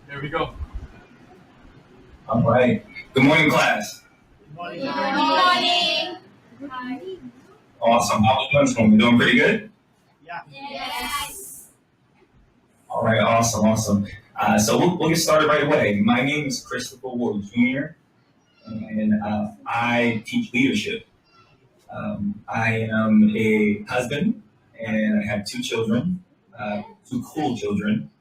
There we go. All right. Good morning, class. Good morning. Awesome. How was doing this morning? Doing pretty good? Yes. All right. Awesome. So we'll get started right away. My name is Christopher Ward Jr., and I teach leadership. I am a husband, and I have two children, two cool children.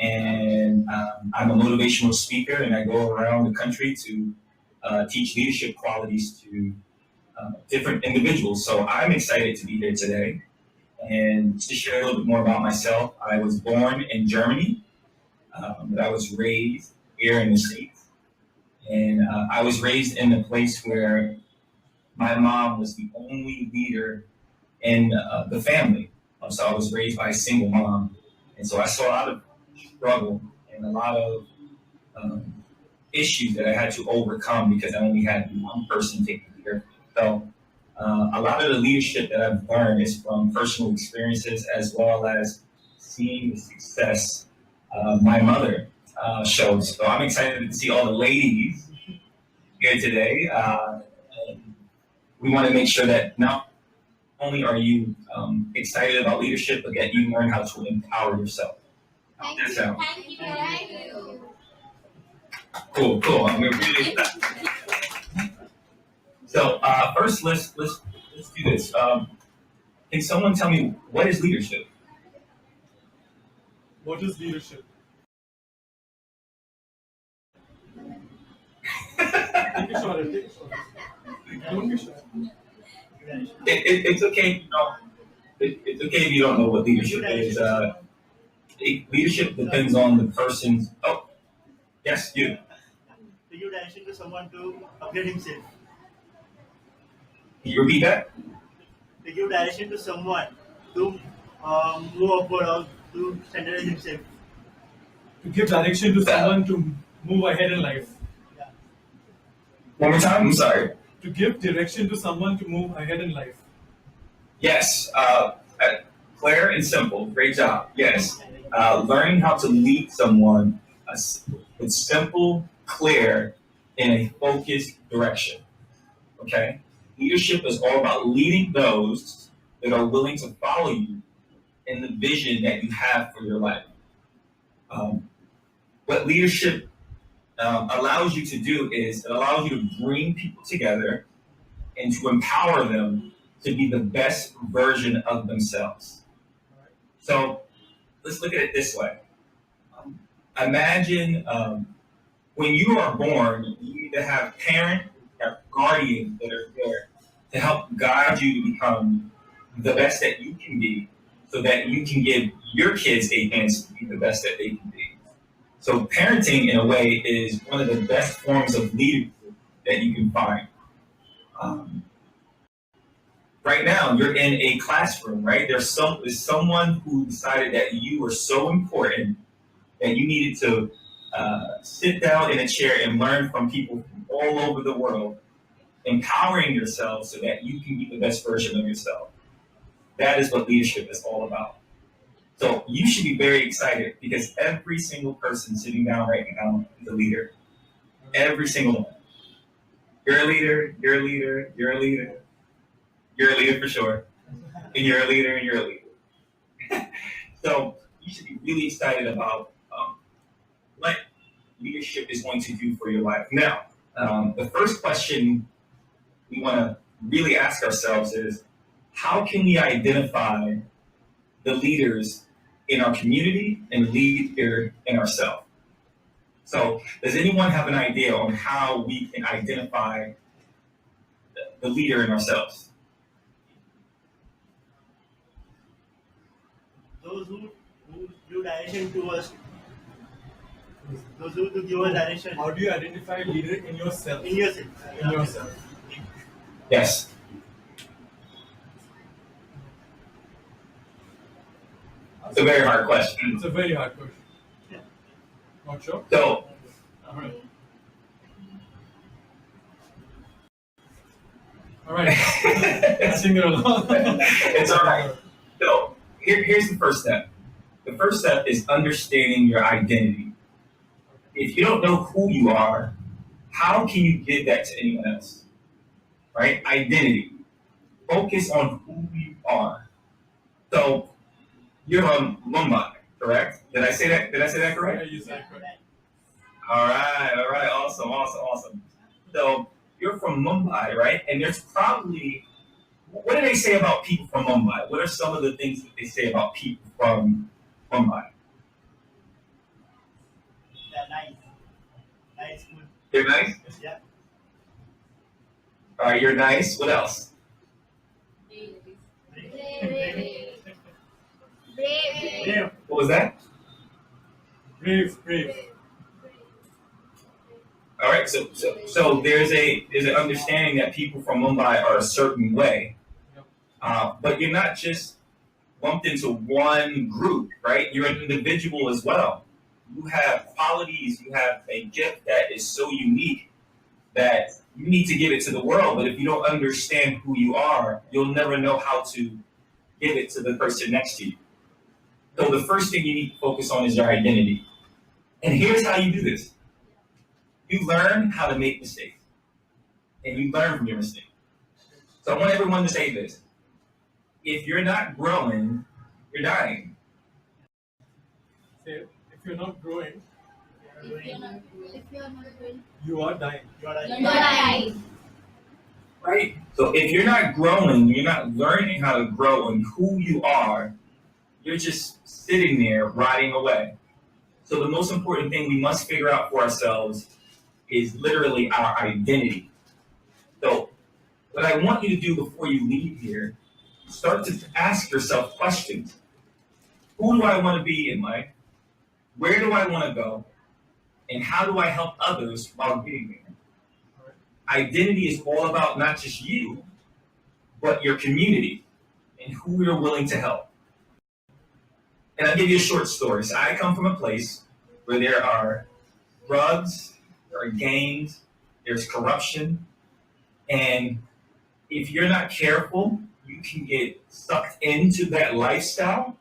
And I'm a motivational speaker, and I go around the country to teach leadership qualities to different individuals. So I'm excited to be here today and to share a little bit more about myself. I was born in Germany, but I was raised here in the States. And I was raised in a place where my mom was the only leader in the family. So I was raised by a single mom. And so I saw a lot of struggle and a lot of issues that I had to overcome because I only had one person taking care of me. So a lot of the leadership that I've learned is from personal experiences as well as seeing the success my mother shows. So I'm excited to see all the ladies here today. We want to make sure that not only are you excited about leadership, but that you learn how to empower yourself. Thank That you. sound Thank you. cool. I'm really excited. So first, let's do this. Can someone tell me what is leadership? What is leadership? Take a shot. Don't be shy. It's okay if you don't. It's okay if you don't know what leadership is. Leadership depends on the person's. Oh, yes, you. To give direction to someone to upgrade himself. Can you repeat that? To give direction to someone to move upward or to standardize himself. To give direction to someone to move ahead in life. Yeah. One more time. I'm sorry. To give direction to someone to move ahead in life. Yes. Clear and simple. Great job. Yes. Learning how to lead someone with simple, clear, in a focused direction. Okay? Leadership is all about leading those that are willing to follow you in the vision that you have for your life. What leadership allows you to do is it allows you to bring people together and to empower them to be the best version of themselves. So let's look at it this way. Imagine when you are born, you need to have parents, have guardians that are there to help guide you to become the best that you can be so that you can give your kids a chance to be the best that they can be. So parenting, in a way, is one of the best forms of leadership that you can find. Right now, you're in a classroom, right? There's someone who decided that you were so important that you needed to sit down in a chair and learn from people from all over the world, empowering yourself so that you can be the best version of yourself. That is what leadership is all about. So you should be very excited because every single person sitting down right now is a leader. Every single one. You're a leader, you're a leader, you're a leader. You're a leader for sure. And you're a leader and you're a leader. So you should be really excited about what leadership is going to do for your life. Now, the first question we want to really ask ourselves is, how can we identify the leaders in our community and leader in ourselves? So does anyone have an idea on how we can identify the leader in ourselves? Those who give direction to us. Those who give us direction How do you identify leader in yourself? in yourself. In yourself. Yes. It's a very hard question. It's a very hard question. Not sure? So Alright. Alright. Passing it along. it's all right. So here's the first step. The first step is understanding your identity. if you don't know who you are, how can you give that to anyone else? Right? Identity. Focus on who you are. So you're from Mumbai, correct? Did I say that? Did I say that correct? Yeah, you said correct. All right. Awesome. So you're from Mumbai, right? And there's probably, what do they say about people from Mumbai? What are some of the things that they say about people from Mumbai? Yeah, nice. Nice, good. They're nice? Yeah. All right, you're nice. What else? Brave. Brave. Brave. What was that? Brave. All right, so there's an understanding that people from Mumbai are a certain way, but you're not just lumped into one group, right? You're an individual as well. You have qualities, you have a gift that is so unique that you need to give it to the world. But if you don't understand who you are, you'll never know how to give it to the person next to you. So the first thing you need to focus on is your identity. And here's how you do this. You learn how to make mistakes, and you learn from your mistakes. So I want everyone to say this. If you're not growing, you're dying. Say, if you're not growing, If you're not growing, you are dying. You are you're right. dying. Right? So if you're not growing, you're not learning how to grow and who you are, you're just sitting there rotting away. So the most important thing we must figure out for ourselves is literally our identity. So what I want you to do before you leave here, start to ask yourself questions. Who do I want to be in life? Where do I want to go? And how do I help others while getting there? Identity is all about not just you, but your community and who you're willing to help. And I'll give you a short story. So I come from a place where there are drugs, there are gangs, there's corruption, and if you're not careful, you can get sucked into that lifestyle.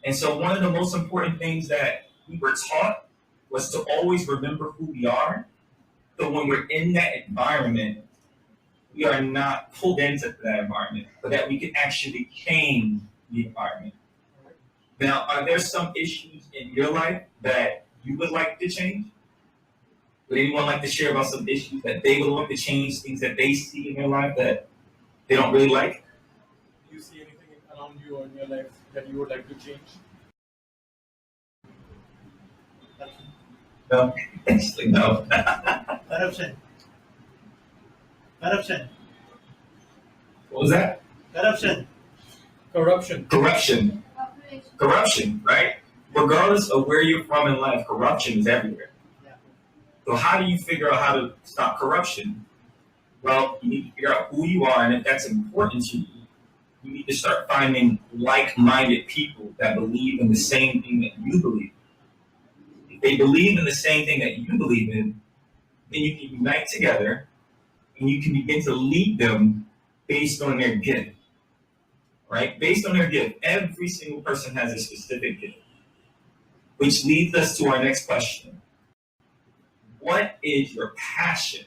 And so one of the most important things that we were taught was to always remember who we are. So when we're in that environment, we are not pulled into that environment, but that we can actually change the environment. Now, are there some issues in your life that you would like to change? Would anyone like to share about some issues that they would like to change, things that they see in their life that they don't really like? Do you see anything around you or in your life that you would like to change? No, actually, no. Corruption. Corruption. What was that? Corruption. Corruption. Corruption. Population. Corruption, right? Regardless of where you're from in life, corruption is everywhere. Yeah. So how do you figure out how to stop corruption? Well, you need to figure out who you are, and if that's important to you, you need to start finding like-minded people that believe in the same thing that you believe. If they believe in the same thing that you believe in, then you can unite together and you can begin to lead them based on their gift. Right? Based on their gift. Every single person has a specific gift. Which leads us to our next question. What is your passion?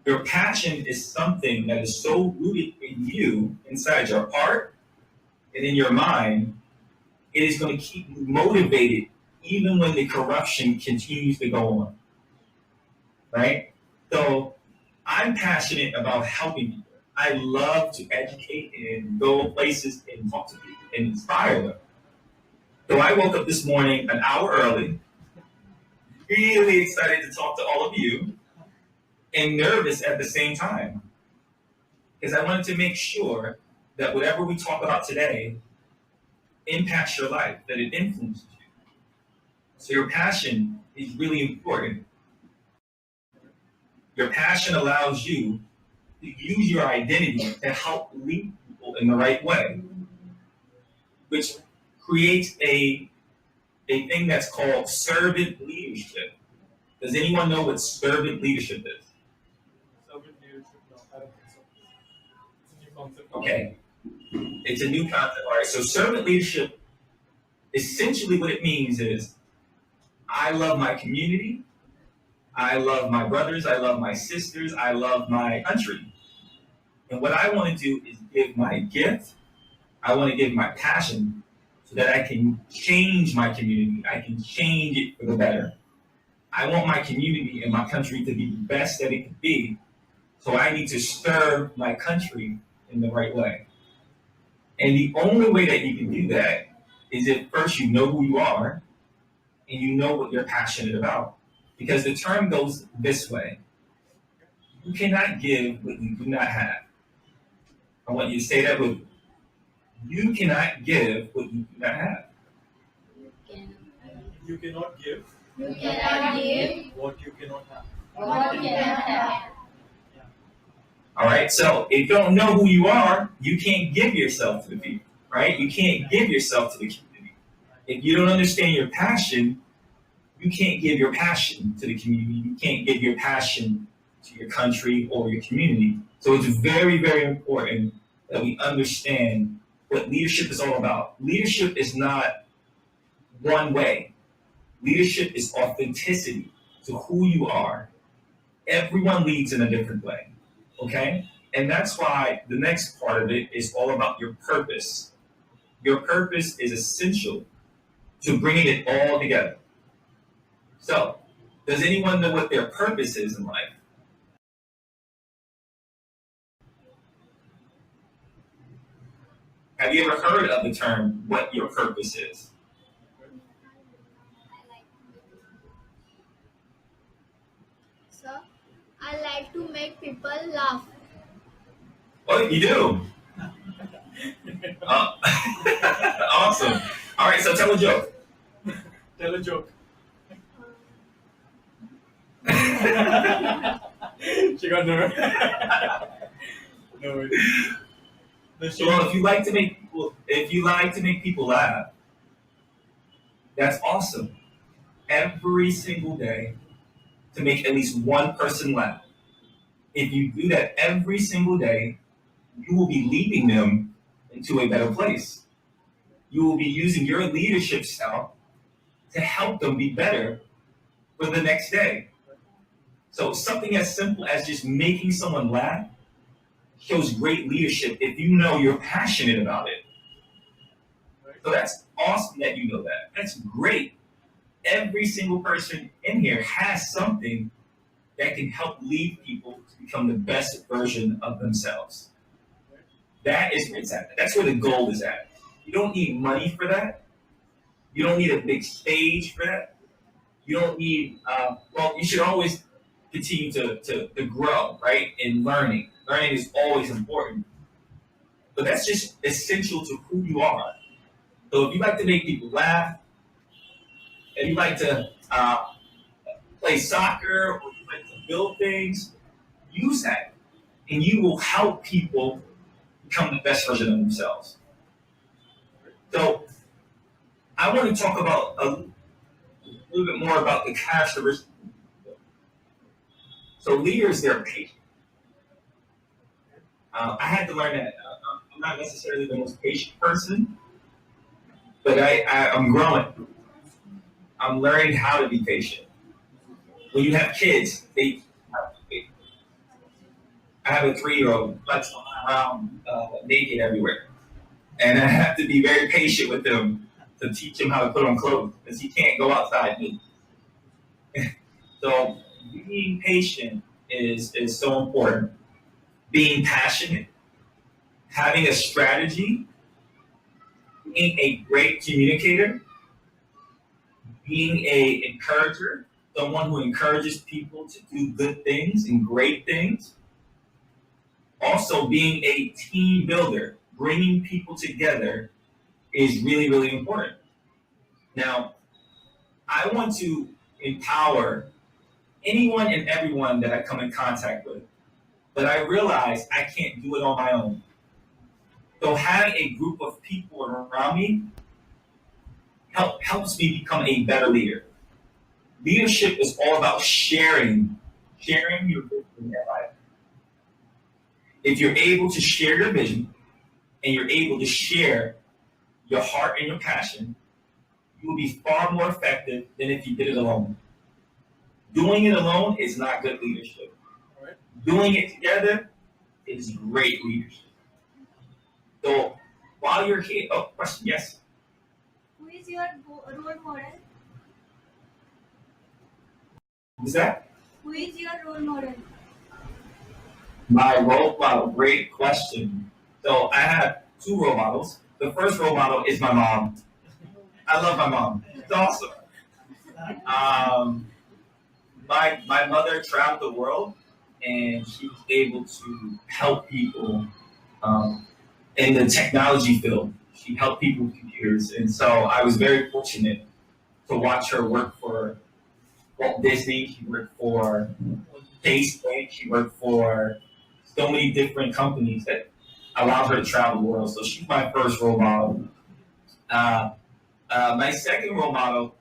Your passion is something that is so rooted in you, inside your heart and in your mind, it is going to keep you motivated even when the corruption continues to go on. Right? So I'm passionate about helping people. I love to educate and go places and talk to people and inspire them. So I woke up this morning an hour early, really excited to talk to all of you, and nervous at the same time. Because I wanted to make sure that whatever we talk about today impacts your life, that it influences you. So your passion is really important. Your passion allows you to use your identity to help lead people in the right way, which creates a thing that's called servant leadership. Does anyone know what servant leadership is? Servant leadership? No, I don't think so. It's a new concept. Okay. It's a new concept. All right. So servant leadership, essentially what it means is I love my community. I love my brothers. I love my sisters. I love my country. And what I want to do is give my gift. I want to give my passion so that I can change my community. I can change it for the better. I want my community and my country to be the best that it could be. So I need to stir my country in the right way. And the only way that you can do that is if first you know who you are and you know what you're passionate about. Because the term goes this way. You cannot give what you do not have. I want you to say that with me. You cannot give what you do not have. You cannot give You cannot give what you cannot have. what you cannot have. All right, so if you don't know who you are, you can't give yourself to the people, right? You can't give yourself to the community. If you don't understand your passion, you can't give your passion to the community. You can't give your passion to your country or your community. So it's very, very important that we understand what leadership is all about. Leadership is not one way. Leadership is authenticity to who you are. Everyone leads in a different way. Okay? And that's why the next part of it is all about your purpose. Your purpose is essential to bringing it all together. So, does anyone know what their purpose is in life? Have you ever heard of the term, what your purpose is? So, I like to make people laugh. Oh, you do? Awesome. All right, so tell a joke. Tell a joke. She got nervous. No. Well, if you like to make people laugh, that's awesome. Every single day to make at least one person laugh. If you do that every single day, you will be leading them into a better place. You will be using your leadership style to help them be better for the next day. So something as simple as just making someone laugh shows great leadership if you know you're passionate about it. So that's awesome that you know that. That's great. Every single person in here has something that can help lead people to become the best version of themselves. That is where it's at. That's where the goal is at. You don't need money for that. You don't need a big stage for that. You don't need, you should always continue to grow, right? In learning. Learning is always important. But that's just essential to who you are. So if you like to make people laugh, if you like to play soccer, or you like to build things, use that. And you will help people become the best version of themselves. So I want to talk about a little bit more about the characteristics. So leaders, they're patient. I had to learn that I'm not necessarily the most patient person, but I'm growing. I'm learning how to be patient. When you have kids, they have to be patient. I have a 3-year-old that's around naked everywhere. And I have to be very patient with them to teach him how to put on clothes because he can't go outside nude. So being patient is so important. Being passionate, having a strategy, being a great communicator, being an encourager, someone who encourages people to do good things and great things. Also, being a team builder, bringing people together is really, really important. Now, I want to empower anyone and everyone that I come in contact with, but I realize I can't do it on my own. So having a group of people around me helps me become a better leader. Leadership is all about sharing your vision in your life. If you're able to share your vision and you're able to share your heart and your passion, you will be far more effective than if you did it alone. Doing it alone is not good leadership. All right. Doing it together is great leadership. So while you're here, question, yes. Who is your role model? Who's that? Who is your role model? My role model, great question. So I have two role models. The first role model is my mom. I love my mom. It's awesome. My mother traveled the world, and she was able to help people in the technology field. She helped people with computers, and so I was very fortunate to watch her work for Walt Disney. She worked for Facebook. She worked for so many different companies that allowed her to travel the world. So she's my first role model. My second role model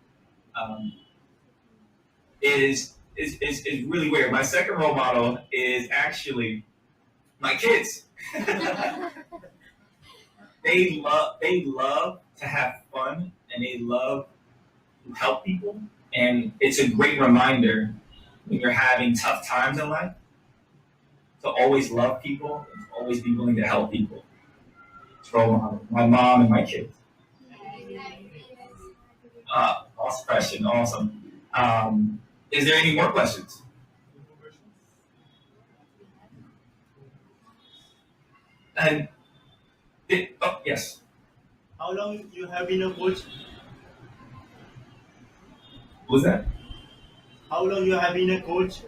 is really weird. My second role model is actually my kids. They love to have fun, and they love to help people. And it's a great reminder when you're having tough times in life to always love people and to always be willing to help people. It's role model. My mom and my kids. Awesome question. Awesome. Is there any more questions? Any more questions? And yes. How long you have been a coach? What was that? How long you have been a coach?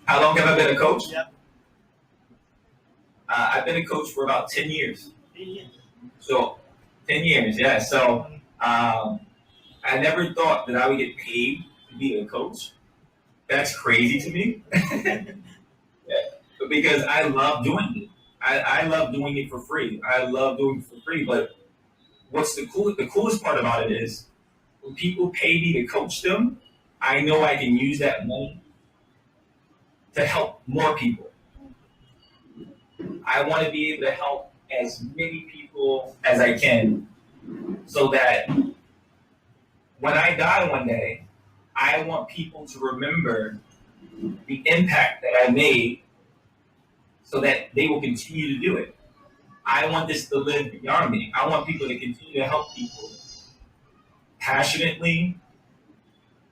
How long have I been a coach? Yeah. I've been a coach for about 10 years. 10 years. So 10 years, yeah. So I never thought that I would get paid to be a coach. That's crazy to me. Yeah. But because I love doing it. I love doing it for free. I love doing it for free. But what's the coolest part about it is when people pay me to coach them, I know I can use that money to help more people. I want to be able to help as many people as I can so that when I die one day, I want people to remember the impact that I made so that they will continue to do it. I want this to live beyond me. I want people to continue to help people passionately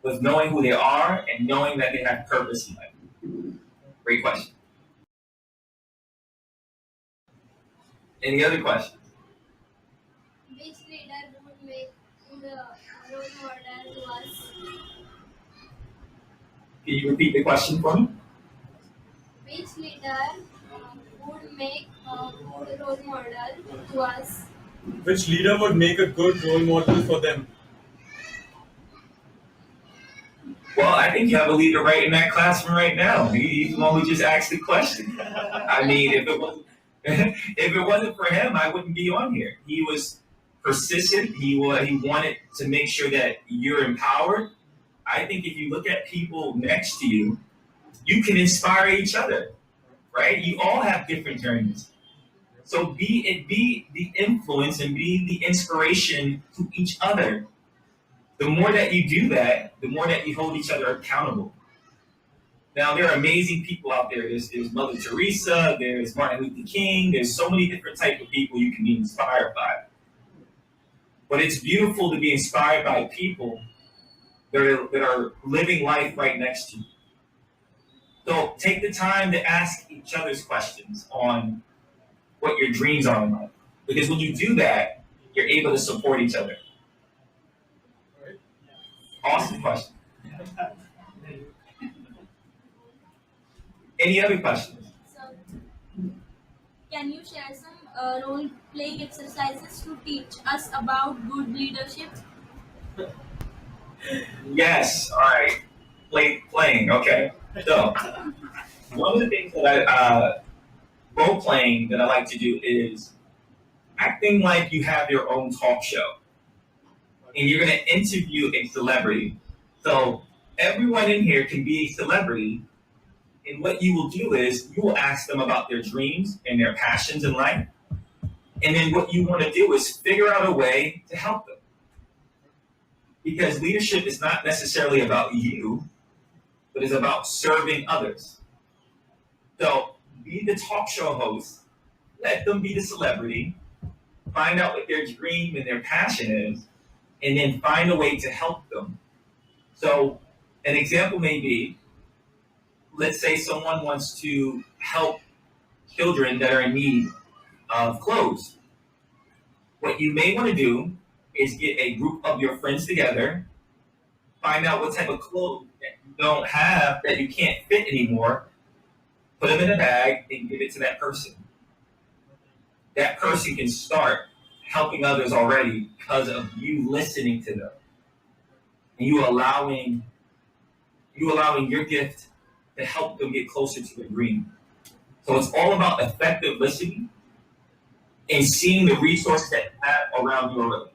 with knowing who they are and knowing that they have purpose in life. Great question. Any other questions? Which leader would make the role model to us? Can you repeat the question for me? Which leader would make a good role model to us? Which leader would make a good role model for them? Well, I think you have a leader right in that classroom right now. He's the one who just asked the question. I mean, if it wasn't for him, I wouldn't be on here. He was persistent. He wanted to make sure that you're empowered. I think if you look at people next to you, you can inspire each other, right? You all have different journeys. So be the influence and be the inspiration to each other. The more that you do that, the more that you hold each other accountable. Now, there are amazing people out there. There's Mother Teresa, there's Martin Luther King, there's so many different types of people you can be inspired by. But it's beautiful to be inspired by people that are living life right next to you. So take the time to ask each other's questions on what your dreams are in life. Because when you do that, you're able to support each other. Right? Awesome question. Any other questions? So, can you share some role-playing exercises to teach us about good leadership? Yes. All right. Playing. Okay. So one of the things that role playing that I like to do is acting like you have your own talk show, and you're going to interview a celebrity. So everyone in here can be a celebrity, and what you will do is you will ask them about their dreams and their passions in life, and then what you want to do is figure out a way to help them. Because leadership is not necessarily about you, but it's about serving others. So be the talk show host, let them be the celebrity, find out what their dream and their passion is, and then find a way to help them. So an example may be, let's say someone wants to help children that are in need of clothes. What you may want to do is get a group of your friends together, find out what type of clothes that you don't have, that you can't fit anymore, put them in a bag and give it to that person. That person can start helping others already because of you listening to them. And you allowing your gift to help them get closer to their dream. So it's all about effective listening and seeing the resources that you have around you already.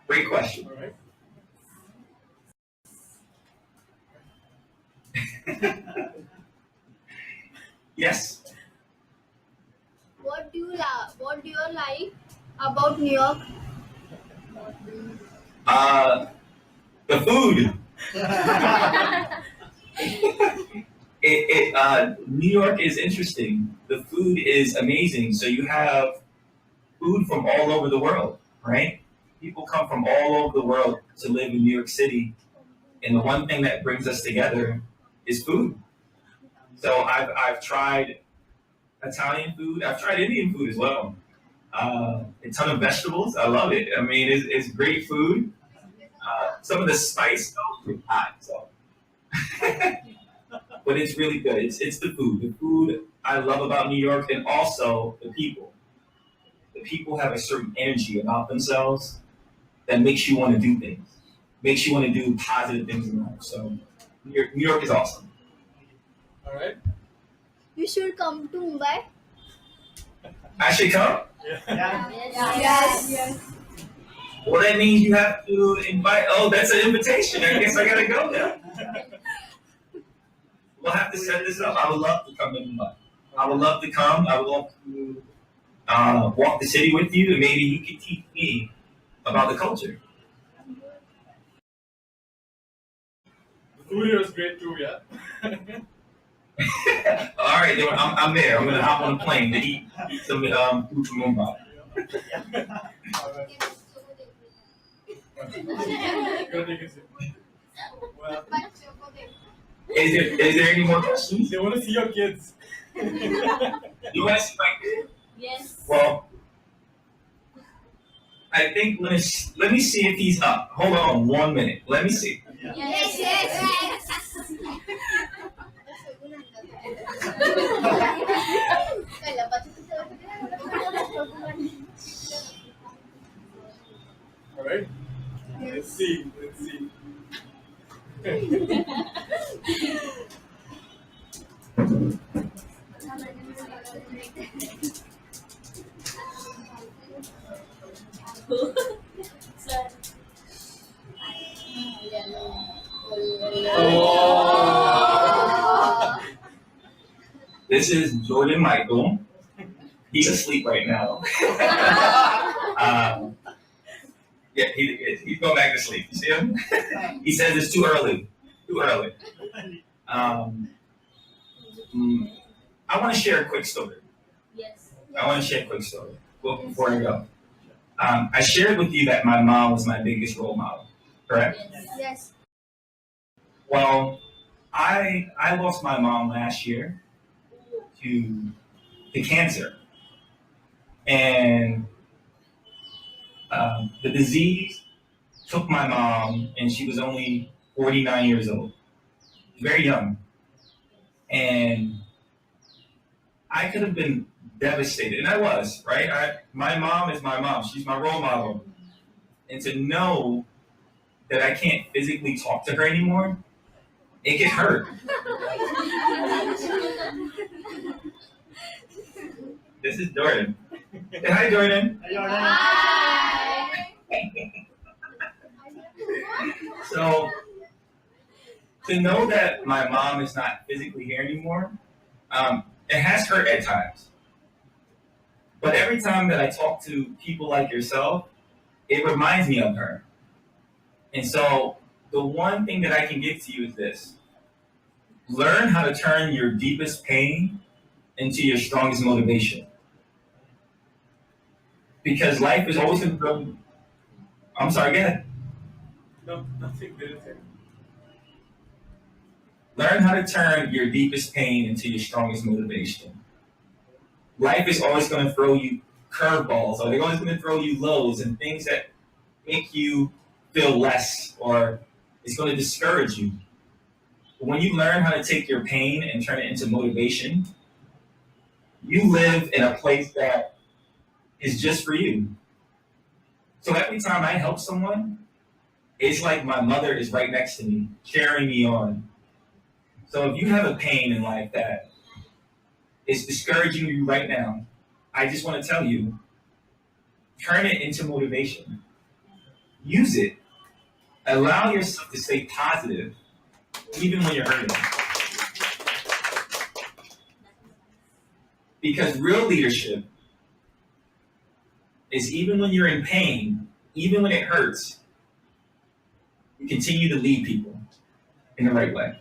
Great question. All right. Yes. What do you like about New York? The food. New York is interesting. The food is amazing. So you have food from all over the world, right? People come from all over the world to live in New York City. And the one thing that brings us together is food. So I've tried Italian food. I've tried Indian food as well. A ton of vegetables. I love it. I mean, it's great food. Some of the spice goes pretty hot, so. But it's really good. It's the food. The food I love about New York, and also the people. The people have a certain energy about themselves that makes you want to do things, makes you want to do positive things in life. So New York is awesome. All right. You should come to Mumbai. I should come. Yeah. Yes. Well, that means you have to invite. Oh, that's an invitation. I guess I gotta go now. We'll have to set this up. I would love to come to Mumbai. I would love to come. I would love to walk the city with you, and maybe you can teach me about the culture. The food here is great too, yeah. All right, then I'm there. I'm gonna hop on a plane to eat some food from Mumbai. All right. Go take a sip. Well, Is there any more questions? they want to see your kids. You want to see my kid? Yes. Well, I think let me see if he's up. Hold on 1 minute. Let me see. Yes. All right. Let's see. Sir. Oh. This is Jordan Michael. He's asleep right now. Yeah, he's going back to sleep. You see him? He says it's too early. Too early. I want to share a quick story. Yes. Well, before I go. I shared with you that my mom was my biggest role model, correct? Yes. Well, I lost my mom last year to cancer. And the disease took my mom, and she was only 49 years old, very young. And I could have been devastated, and I was, right? My mom is my mom. She's my role model. And to know that I can't physically talk to her anymore, it can hurt. This is Jordan. Say hi, Jordan. So, to know that my mom is not physically here anymore, it has hurt at times. But every time that I talk to people like yourself, it reminds me of her. And so the one thing that I can give to you is this. Learn how to turn your deepest pain into your strongest motivation. Because life is always going to throw you. I'm sorry, go ahead. No, nothing. Anything. Learn how to turn your deepest pain into your strongest motivation. Life is always going to throw you curveballs, or they're always going to throw you lows and things that make you feel less, or it's going to discourage you. But when you learn how to take your pain and turn it into motivation, you live in a place that is just for you. So every time I help someone, it's like my mother is right next to me, cheering me on. So if you have a pain in life that is discouraging you right now, I just want to tell you, turn it into motivation. Use it. Allow yourself to stay positive, even when you're hurting. Because real leadership is even when you're in pain, even when it hurts, you continue to lead people in the right way.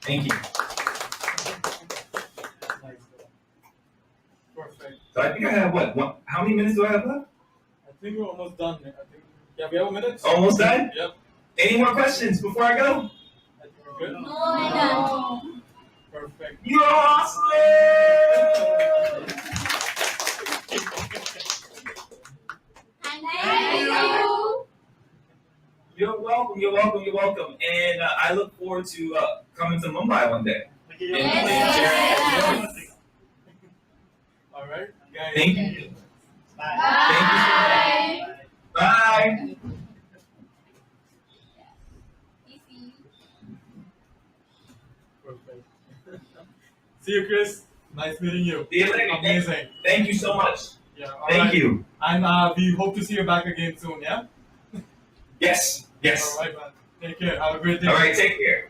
Thank you. Perfect. So I think I have what? How many minutes do I have left? I think we're almost done. I think. Yeah, we have a minute. Almost done? Yep. Any more questions before I go? I think we're good. No. Perfect. You're awesome! Thank you. You're welcome, you're welcome, you're welcome. And I look forward to coming to Mumbai one day. Yes. All right, guys. Thank you. Bye. Thank you so much. Bye. Perfect. See you, Chris. Nice meeting you. See you later. Amazing. Thank you so much. Yeah. all Thank right. you. And we hope to see you back again soon. Yeah. Yes, yes. All right, man. Take care. Have a great day. All right, take care.